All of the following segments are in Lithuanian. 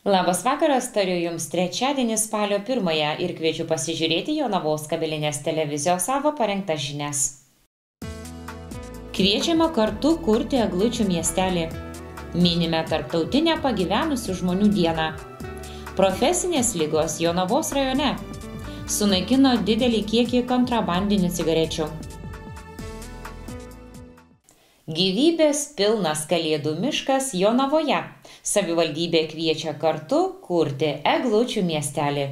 Labas vakaras, tariu Jums trečiadienį spalio 1 ir kviečiu pasižiūrėti Jonavos kabelinės televizijos savo parengtas žinias. Kviečiama kartu kurti eglučių miestelį. Minime tarptautinę pagyvenusių žmonių dieną. Profesinės ligos Jonavos rajone. Sunaikino didelį kiekį kontrabandinių cigarečių. Gyvybės pilnas Kalėdų miškas Jonavoje. Savivaldybė kviečia kartu kurti eglučių miestelį.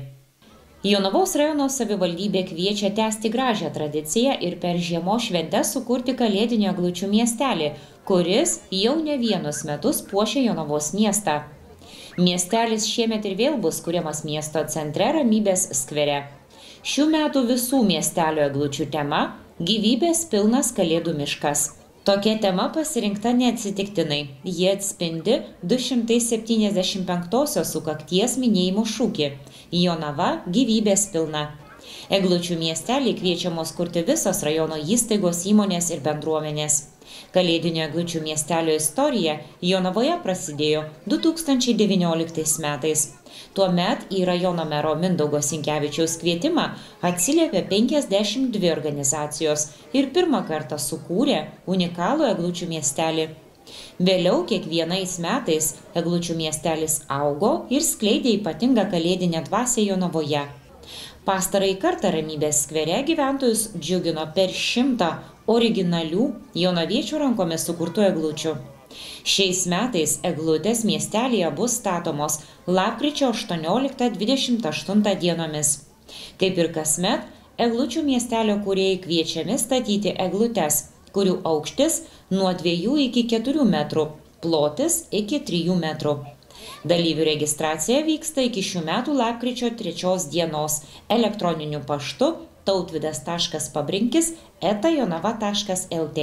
Jonavos rajono savivaldybė kviečia tęsti gražią tradiciją ir per žiemos šventes sukurti kalėdinį eglučių miestelį, kuris jau ne vienus metus puošia Jonavos miestą. Miestelis šiemet ir vėl bus kuriamas miesto centre Ramybės skvere. Šių metų visų miestelio eglučių tema – gyvybės pilnas Kalėdų miškas. Tokia tema pasirinkta neatsitiktinai. Jie atspindi 275-osios sukakties minėjimo šūkį – Jonava gyvybės pilna. Eglučių miestelį kviečiamos kurti visos rajono įstaigos, įmonės ir bendruomenės. Kalėdinio eglučių miestelio istorija Jonavoje prasidėjo 2019 metais. Tuomet į rajono mero Mindaugo Sinkevičiaus kvietimą atsiliepė 52 organizacijos ir pirmą kartą sukūrė unikalų eglučių miestelį. Vėliau kiekvienais metais eglučių miestelis augo ir skleidė ypatingą kalėdinę dvasią Jonavoje. Pastarąjį kartą Ramybės skvere gyventojus džiugino per 100 originalių jonaviečių rankomis sukurtų eglučių. Šiais metais eglutės miestelyje bus statomos lapkričio 18–28 dienomis. Kaip ir kasmet, eglučių miestelio kūrėjai kviečiami statyti eglutes, kurių aukštis nuo 2 iki 4 metrų, plotis iki 3 metrų. Dalyvių registracija vyksta iki šių metų lapkričio 3 dienos elektroniniu paštu tautvydas.pabrinkis@jonava.lt.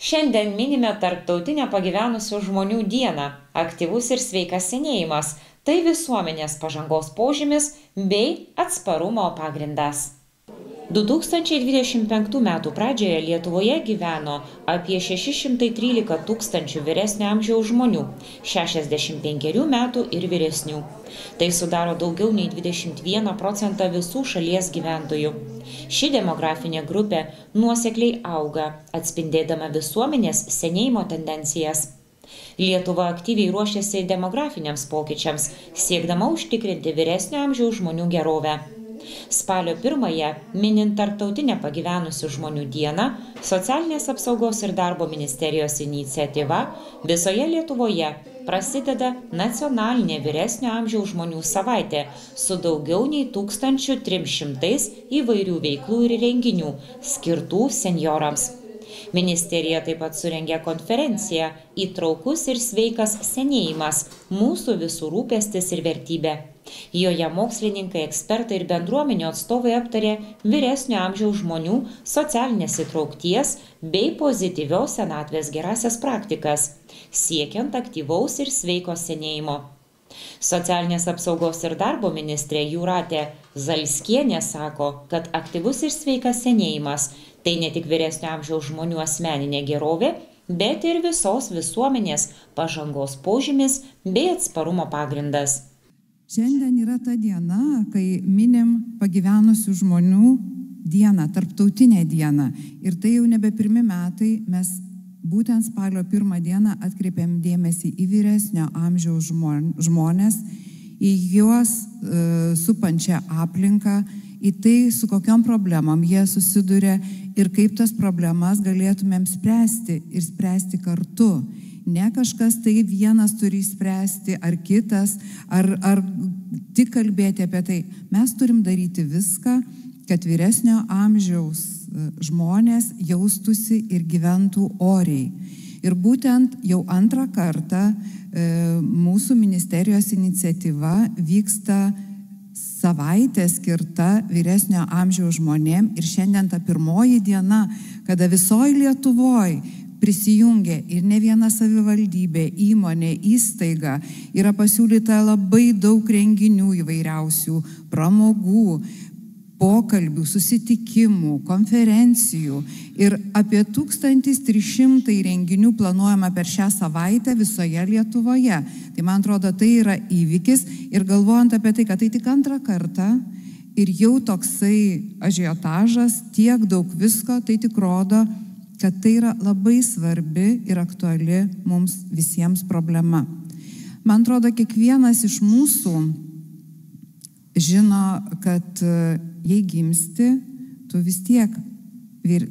Šiandien minime tarptautinę pagyvenusių žmonių dieną. Aktyvus ir sveikas senėjimas – tai visuomenės pažangos požymis bei atsparumo pagrindas. 2025 metų pradžioje Lietuvoje gyveno apie 613 tūkstančių vyresnio amžiaus žmonių, 65 metų ir vyresnių. Tai sudaro daugiau nei 21% visų šalies gyventojų. Ši demografinė grupė nuosekliai auga, atspindėdama visuomenės senėjimo tendencijas. Lietuva aktyviai ruošiasi demografiniams pokyčiams, siekdama užtikrinti vyresnio amžiaus žmonių gerovę. Spalio 1, minint tarptautinę pagyvenusių žmonių dieną, Socialinės apsaugos ir darbo ministerijos iniciatyva visoje Lietuvoje prasideda nacionalinė vyresnio amžiaus žmonių savaitė su daugiau nei 1300 įvairių veiklų ir renginių skirtų senjorams. Ministerija taip pat surengė konferenciją „Įtraukus ir sveikas senėjimas – mūsų visų rūpestis ir vertybė". Joje mokslininkai, ekspertai ir bendruomenių atstovai aptarė vyresnio amžiaus žmonių socialinės įtraukties bei pozityvios senatvės gerąsias praktikas, siekiant aktyvaus ir sveiko senėjimo. Socialinės apsaugos ir darbo ministrė Jūratė Zalskienė sako, kad aktyvus ir sveikas senėjimas – tai ne tik vyresnio amžiaus žmonių asmeninė gerovė, bet ir visos visuomenės pažangos požymis bei atsparumo pagrindas. Šiandien yra ta diena, kai minim pagyvenusių žmonių dieną, tarptautinę dieną. Ir tai jau nebe pirmi metai, mes būtent spalio 1 dieną atkreipiam dėmesį į vyresnio amžiaus žmonės, į juos supančią aplinką, į tai, su kokiom problemom jie susiduria ir kaip tas problemas galėtumėm spręsti ir spręsti kartu. Ne kažkas tai vienas turi spręsti, ar kitas, ar tik kalbėti apie tai. Mes turim daryti viską, kad vyresnio amžiaus žmonės jaustųsi ir gyventų oriai. Ir būtent jau antrą kartą mūsų ministerijos iniciatyva vyksta savaitė skirta vyresnio amžiaus žmonėm ir šiandien ta pirmoji diena, kada visoje Lietuvoje prisijungė ir ne viena savivaldybė, įmonė, įstaiga, yra pasiūlyta labai daug renginių įvairiausių, pramogų, pokalbių, susitikimų, konferencijų ir apie 1300 renginių planuojama per šią savaitę visoje Lietuvoje. Tai man atrodo, tai yra įvykis ir galvojant apie tai, kad tai tik antrą kartą ir jau toksai ažiotažas, tiek daug visko, tai tik rodo, kad tai yra labai svarbi ir aktuali mums visiems problema. Man atrodo, kiekvienas iš mūsų žino, kad jei gimsti, tu vis tiek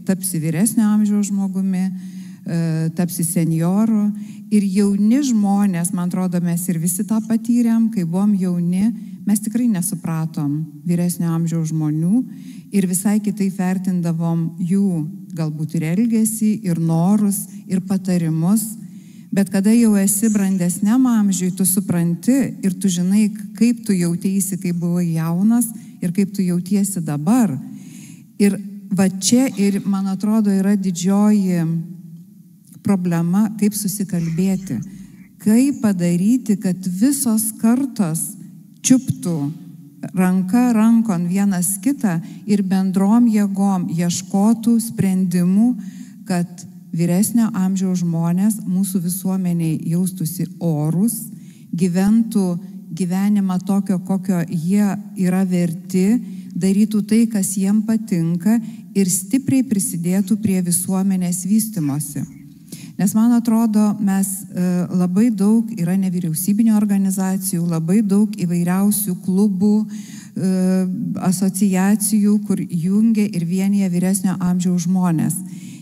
tapsi vyresnio amžiaus žmogumi, tapsi senjoru ir jauni žmonės, man atrodo, mes ir visi tą patyrėm, kai buvom jauni, mes tikrai nesupratom vyresnio amžiaus žmonių ir visai kitaip vertindavom jų galbūt ir elgesį, ir norus, ir patarimus, bet kada jau esi brandesniam amžiui, tu supranti ir tu žinai, kaip tu jautėsi, kai buvai jaunas ir kaip tu jautiesi dabar. Ir va čia ir, man atrodo, yra didžioji problema, kaip susikalbėti. Kaip padaryti, kad visos kartos čiuptų ranka rankon vienas kitą ir bendrom jėgom ieškotų sprendimų, kad vyresnio amžiaus žmonės mūsų visuomeniai jaustųsi orūs, gyventų gyvenimą tokio, kokio jie yra verti, darytų tai, kas jiem patinka ir stipriai prisidėtų prie visuomenės vystymosi. Nes man atrodo, mes labai daug yra nevyriausybinių organizacijų, labai daug įvairiausių klubų, asociacijų, kur jungia ir vienyje vyresnio amžiaus žmonės.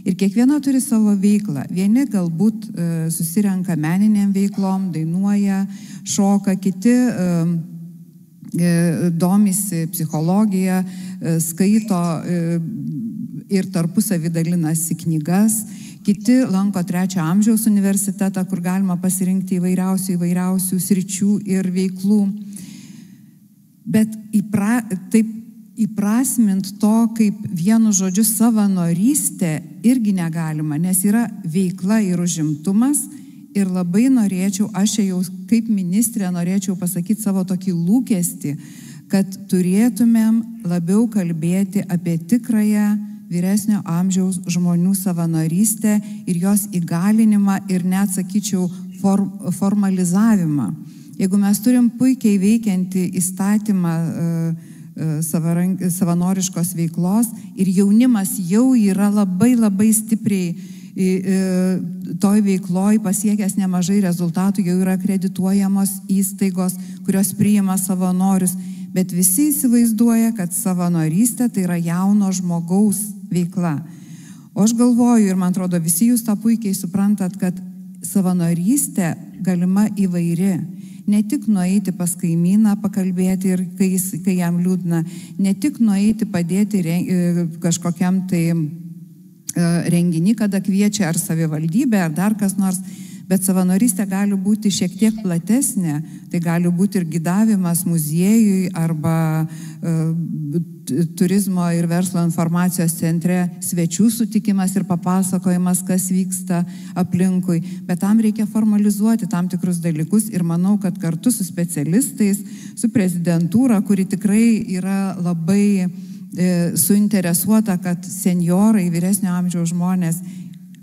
Ir kiekviena turi savo veiklą. Vieni galbūt susirenka meniniam veiklom, dainuoja, šoka, kiti domisi psichologija, skaito ir tarpusavy dalinasi knygas. Kiti lanko 3 amžiaus universitetą, kur galima pasirinkti įvairiausių sričių ir veiklų. Bet taip įprasmint to, kaip vienu žodžiu savanorystė irgi negalima, nes yra veikla ir užimtumas. Ir labai norėčiau, aš jau kaip ministrė norėčiau pasakyti savo tokį lūkestį, kad turėtumėm labiau kalbėti apie tikrąją vyresnio amžiaus žmonių savanorystę ir jos įgalinimą ir net, sakyčiau, formalizavimą. Jeigu mes turim puikiai veikiantį įstatymą savanoriškos veiklos ir jaunimas jau yra labai stipriai toj veikloj pasiekęs nemažai rezultatų, jau yra akredituojamos įstaigos, kurios priima savanorius, bet visi įsivaizduoja, kad savanorystė tai yra jauno žmogaus veikla. O aš galvoju, ir man atrodo, visi jūs tą puikiai suprantat, kad savanorystė galima įvairi. Ne tik nueiti pas kaimyną pakalbėti ir kai jam liūdna, ne tik nueiti padėti kažkokiam tai renginį, kada kviečia ar savivaldybė, ar dar kas nors, bet savanorystė gali būti šiek tiek platesnė. Tai gali būti ir gidavimas muziejui arba turizmo ir verslo informacijos centre svečių sutikimas ir papasakojimas, kas vyksta aplinkui. Bet tam reikia formalizuoti tam tikrus dalykus ir manau, kad kartu su specialistais, su prezidentūra, kuri tikrai yra labai suinteresuota, kad senjorai, vyresnio amžiaus žmonės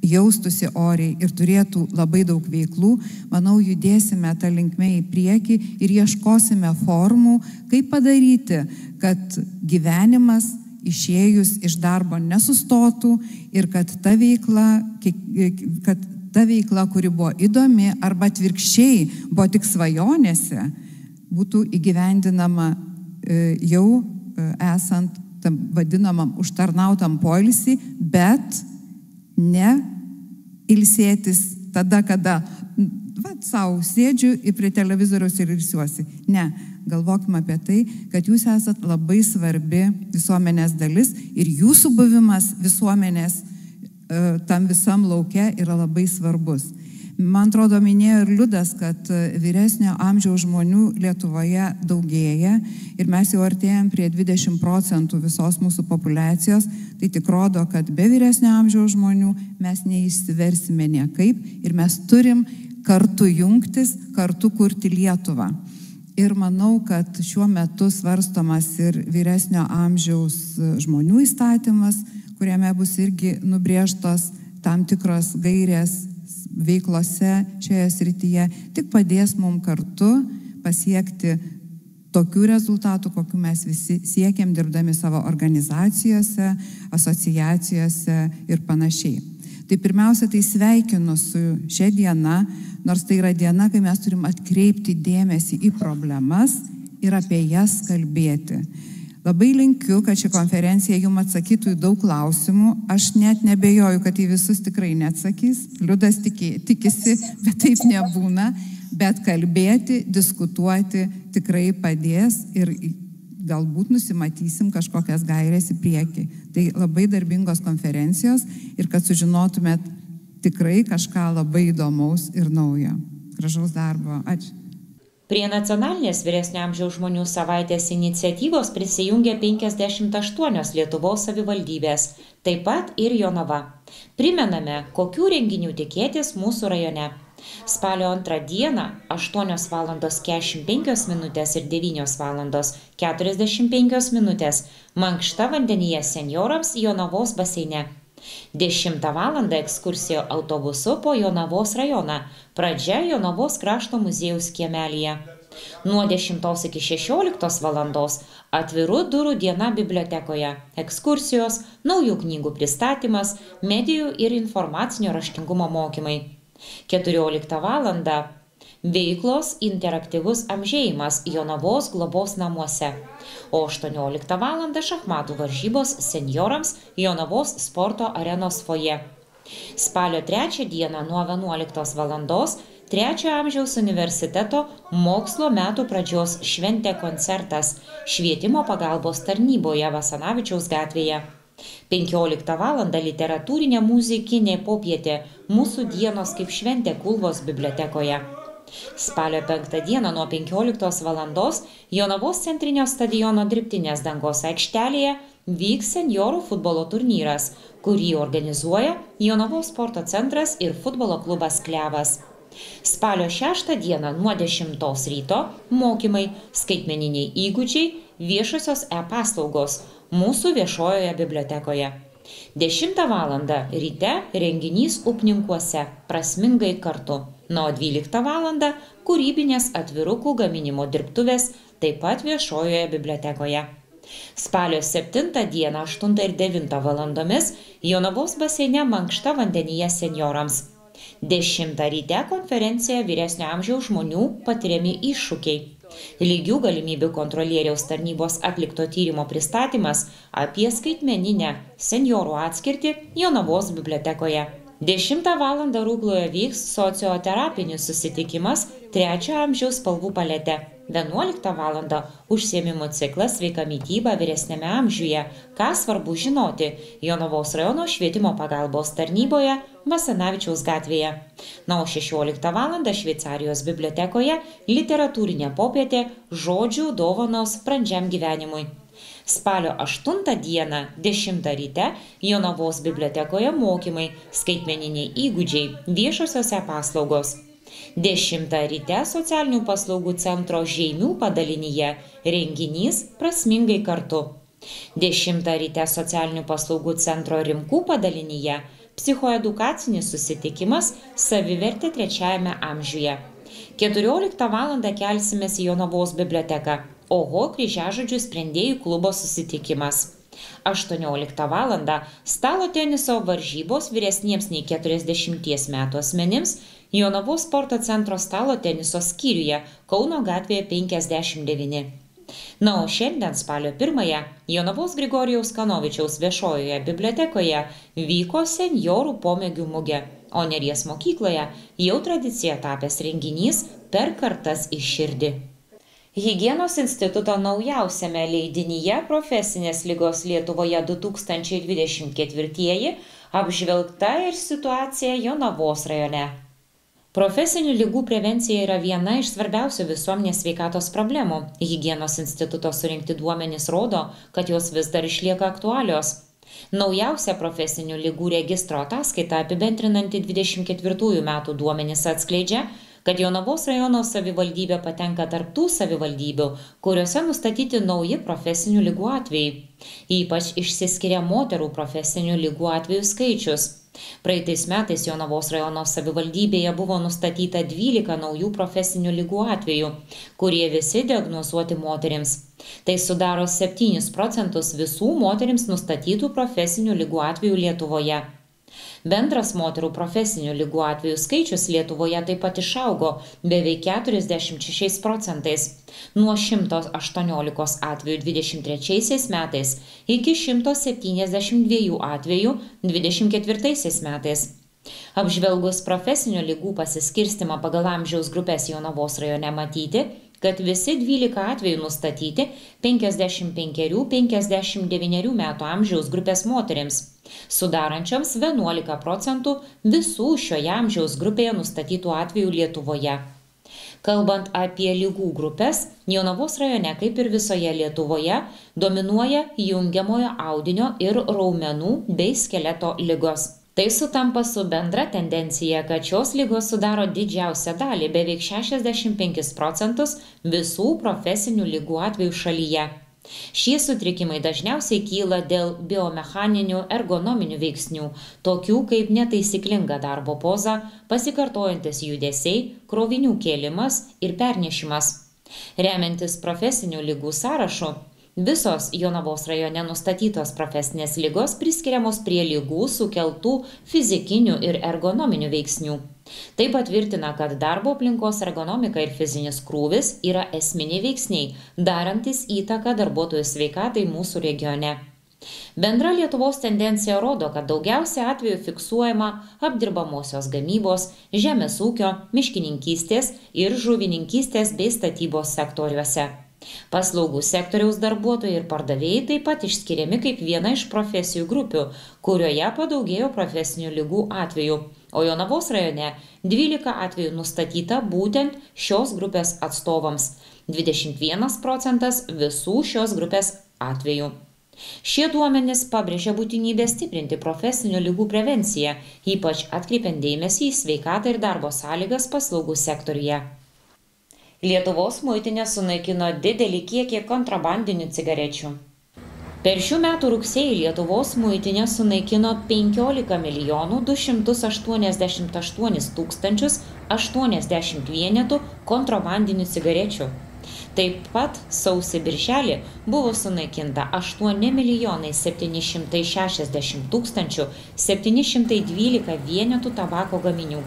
jaustųsi oriai ir turėtų labai daug veiklų, manau, judėsime tą linkmę į priekį ir ieškosime formų, kaip padaryti, kad gyvenimas išėjus iš darbo nesustotų ir kad ta veikla, kuri buvo įdomi arba atvirkščiai buvo tik svajonėse, būtų įgyvendinama jau esant tam vadinamam užtarnautam poilsį, bet ne ilsėtis tada, kada savo sėdžiu ir prie televizoriaus ir ilsiuosi. Ne, galvokime apie tai, kad jūs esat labai svarbi visuomenės dalis ir jūsų buvimas visuomenės tam visam lauke yra labai svarbus. Man atrodo, minėjo ir Liudas, kad vyresnio amžiaus žmonių Lietuvoje daugėja ir mes jau artėjam prie 20% visos mūsų populiacijos. Tai tik rodo, kad be vyresnio amžiaus žmonių mes neišsiversime niekaip ir mes turim kartu jungtis, kartu kurti Lietuvą. Ir manau, kad šiuo metu svarstomas ir vyresnio amžiaus žmonių įstatymas, kuriame bus irgi nubrėžtos tam tikros gairės veiklose šioje srityje, tik padės mums kartu pasiekti tokių rezultatų, kokių mes visi siekiam dirbdami savo organizacijose, asociacijose ir panašiai. Tai pirmiausia, tai sveikinu su šia diena, nors tai yra diena, kai mes turim atkreipti dėmesį į problemas ir apie jas kalbėti. Labai linkiu, kad ši konferencija jums atsakytų į daug klausimų. Aš net nebejoju, kad į visus tikrai neatsakys. Liudas tikisi, bet taip nebūna. Bet kalbėti, diskutuoti tikrai padės ir galbūt nusimatysim kažkokias gairės į priekį. Tai labai darbingos konferencijos ir kad sužinotumėt tikrai kažką labai įdomaus ir naujo. Gražaus darbo. Ačiū. Prie nacionalinės vyresnio amžiaus žmonių savaitės iniciatyvos prisijungė 58 Lietuvos savivaldybės, taip pat ir Jonava. Primename, kokių renginių tikėtis mūsų rajone. Spalio 2 dieną 8:45 ir 9:45 mankšta vandenyje senjorams Jonavos baseine. 10 val. Ekskursija autobusu po Jonavos rajoną, pradžia Jonavos krašto muziejaus kiemelyje. Nuo 10 iki 16 val. Atvirų durų diena bibliotekoje, ekskursijos, naujų knygų pristatymas, medijų ir informacinio raštingumo mokymai. 14 val. Veiklos interaktyvus amžėjimas Jonavos globos namuose, o 18 val. Šachmatų varžybos senjorams Jonavos sporto arenos foje. Spalio 3 dieną nuo 11 val. 3 amžiaus universiteto mokslo metų pradžios šventė koncertas Švietimo pagalbos tarnyboje Basanavičiaus gatvėje. 15 val. Literatūrinė muzikinė popietė Mūsų dienos kaip šventė Kulvos bibliotekoje. Spalio 5 dieną nuo 15 val. Jonavos centrinio stadiono dirbtinės dangos aikštelėje vyks senjorų futbolo turnyras, kurį organizuoja Jonavos sporto centras ir futbolo klubas Klevas. Spalio 6 dieną nuo 10 ryto mokymai, skaitmeniniai įgūdžiai, viešosios e-paslaugos Mūsų viešojoje bibliotekoje. 10 val. Ryte renginys Upninkuose, prasmingai kartu. Nuo 12 val. Kūrybinės atvirukų gaminimo dirbtuvės, taip pat viešojoje bibliotekoje. Spalio 7 dieną 8 ir 9 valandomis Jonavos baseine mankšta vandenyje senjorams. 10 ryte konferencija vyresnio amžiaus žmonių patiriami iššūkiai. Lygių galimybių kontrolieriaus tarnybos atlikto tyrimo pristatymas apie skaitmeninę senjorų atskirtį Jonavos bibliotekoje. 10 val. Rūgloje vyks socioterapinis susitikimas 3 amžiaus spalvų palete. 11 val. Užsiėmimų ciklas sveika mityba vyresniame amžiuje, ką svarbu žinoti Jonavos rajono švietimo pagalbos tarnyboje Basanavičiaus gatvėje. Na, o 16 val. Šveicarijos bibliotekoje literatūrinė popietė Žodžių dovanos brandžiam gyvenimui. Spalio 8 dieną 10 ryte Jonavos bibliotekoje mokymai, skaitmeniniai įgūdžiai, viešosios e-paslaugos. 10 ryte socialinių paslaugų centro Žeimių padalinyje renginys Prasmingai kartu. 10 ryte socialinių paslaugų centro Rimkų padalinyje psichoedukacinis susitikimas Savivertė 3 amžiuje. 14 val. Kelsimės į Jonavos biblioteką. Oho kryžiažodžių sprendėjų klubo susitikimas. 18 val. Stalo teniso varžybos vyresniems nei 40 metų asmenims Jonavos sporto centro stalo teniso skyriuje Kauno gatvėje 59. Na, o šiandien spalio 1 Jonavos Grigorijaus Kanovičiaus viešojoje bibliotekoje vyko senjorų pomėgių mugė, o Neries mokykloje jau tradicija tapęs renginys Per kartas į širdį. Higienos instituto naujausiame leidinyje Profesinės ligos Lietuvoje 2024 apžvelgta ir situacija Jonavos rajone. Profesinių ligų prevencija yra viena iš svarbiausių visuomenės sveikatos problemų. Higienos instituto surinkti duomenys rodo, kad jos vis dar išlieka aktualios. Naujausia profesinių ligų registro ataskaita apibendrinanti 24 metų duomenys atskleidžia, kad Jonavos rajono savivaldybė patenka tarp tų savivaldybių, kuriuose nustatyti nauji profesinių ligų atvejai. Ypač išsiskiria moterų profesinių ligų atvejų skaičius. Praeitais metais Jonavos rajono savivaldybėje buvo nustatyta 12 naujų profesinių ligų atvejų, kurie visi diagnozuoti moterims. Tai sudaro 7% visų moterims nustatytų profesinių ligų atvejų Lietuvoje. Bendras moterų profesinių ligų atvejų skaičius Lietuvoje taip pat išaugo beveik 46%, nuo 118 atvejų 23 metais iki 172 atvejų 24 metais. Apžvelgus profesinių ligų pasiskirstimą pagal amžiaus grupės Jonavos rajone matyti, kad visi 12 atvejų nustatyti 55–59 metų amžiaus grupės moterims, sudarančioms 11% visų šioje amžiaus grupėje nustatytų atvejų Lietuvoje. Kalbant apie ligų grupės, Jonavos rajone, kaip ir visoje Lietuvoje, dominuoja jungiamojo audinio ir raumenų bei skeleto ligos. Tai sutampa su bendra tendencija, kad šios ligos sudaro didžiausią dalį, beveik 65% visų profesinių ligų atvejų šalyje. Šie sutrikimai dažniausiai kyla dėl biomechaninių ergonominių veiksnių, tokių kaip netaisyklinga darbo poza, pasikartojantis judesiai, krovinių kėlimas ir pernešimas. Remiantis profesinių ligų sąrašu, visos Jonavos rajone nustatytos profesinės ligos priskiriamos prie ligų sukeltų fizikinių ir ergonominių veiksnių. Tai patvirtina, kad darbo aplinkos ergonomika ir fizinis krūvis yra esminiai veiksniai, darantis įtaką darbuotojų sveikatai mūsų regione. Bendra Lietuvos tendencija rodo, kad daugiausia atvejų fiksuojama apdirbamosios gamybos, žemės ūkio, miškininkystės ir žuvininkystės bei statybos sektoriuose. Paslaugų sektoriaus darbuotojai ir pardavėjai taip pat išskiriami kaip viena iš profesijų grupių, kurioje padaugėjo profesinių ligų atvejų, o Jonavos rajone 12 atvejų nustatyta būtent šios grupės atstovams, 21% visų šios grupės atvejų. Šie duomenys pabrėžia būtinybę stiprinti profesinių ligų prevenciją, ypač atkreipiant dėmesį į sveikatą ir darbo sąlygas paslaugų sektoriuje. Lietuvos muitinė sunaikino didelį kiekį kontrabandinių cigarečių. Per šių metų rugsėjį Lietuvos muitinė sunaikino 15–288–080 vienetų kontrabandinių cigarečių. Taip pat sausį-birželį buvo sunaikinta 8–760–712 vienetų tabako gaminių.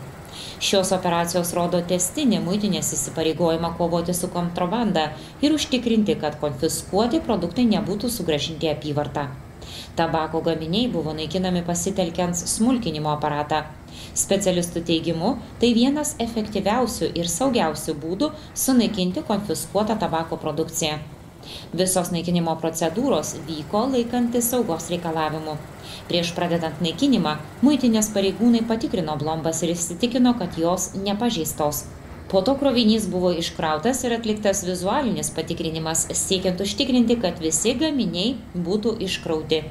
Šios operacijos rodo tęstinį muitinės įsipareigojimą kovoti su kontrabanda ir užtikrinti, kad konfiskuoti produktai nebūtų sugrąžinti į apyvartą. Tabako gaminiai buvo naikinami pasitelkiant smulkinimo aparatą. Specialistų teigimu, tai vienas efektyviausių ir saugiausių būdų sunaikinti konfiskuotą tabako produkciją. Visos naikinimo procedūros vyko laikantis saugos reikalavimų. Prieš pradedant naikinimą, muitinės pareigūnai patikrino blombas ir įsitikino, kad jos nepažeistos. Po to krovinys buvo iškrautas ir atliktas vizualinis patikrinimas, siekiant užtikrinti, kad visi gaminiai būtų iškrauti.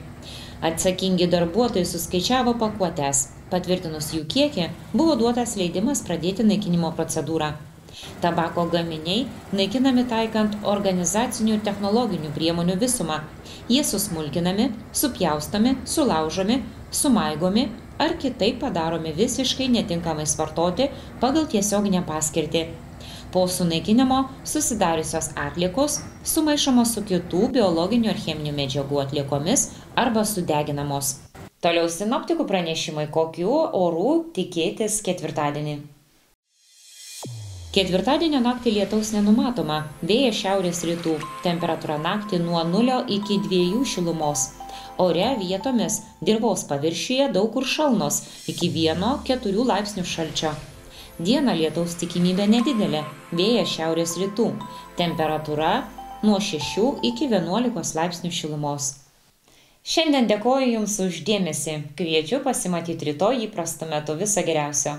Atsakingi darbuotojai suskaičiavo pakuotes. Patvirtinus jų kiekį, buvo duotas leidimas pradėti naikinimo procedūrą. Tabako gaminiai naikinami taikant organizacinių ir technologinių priemonių visumą. Jie susmulkinami, supjaustomi, sulaužomi, sumaigomi ar kitaip padaromi visiškai netinkamais vartoti pagal tiesioginę paskirtį. Po sunaikinimo susidariusios atliekos sumaišomos su kitų biologinių ir cheminių medžiagų atliekomis arba sudeginamos. Toliau sinoptikų pranešimai, kokių orų tikėtis ketvirtadienį. Ketvirtadienio naktį lietaus nenumatoma, vėjas šiaurės rytų, temperatūra naktį nuo 0 iki 2 šilumos. Ore vietomis dirvos paviršiuje daug kur šalnos, iki 1–4 laipsnių šalčio. Dieną lietaus tikimybė nedidelė, vėjas šiaurės rytų, temperatūra nuo 6 iki 11 laipsnių šilumos. Šiandien dėkoju Jums už dėmesį, kviečiu pasimatyti rytoj įprastu metu, viso geriausio.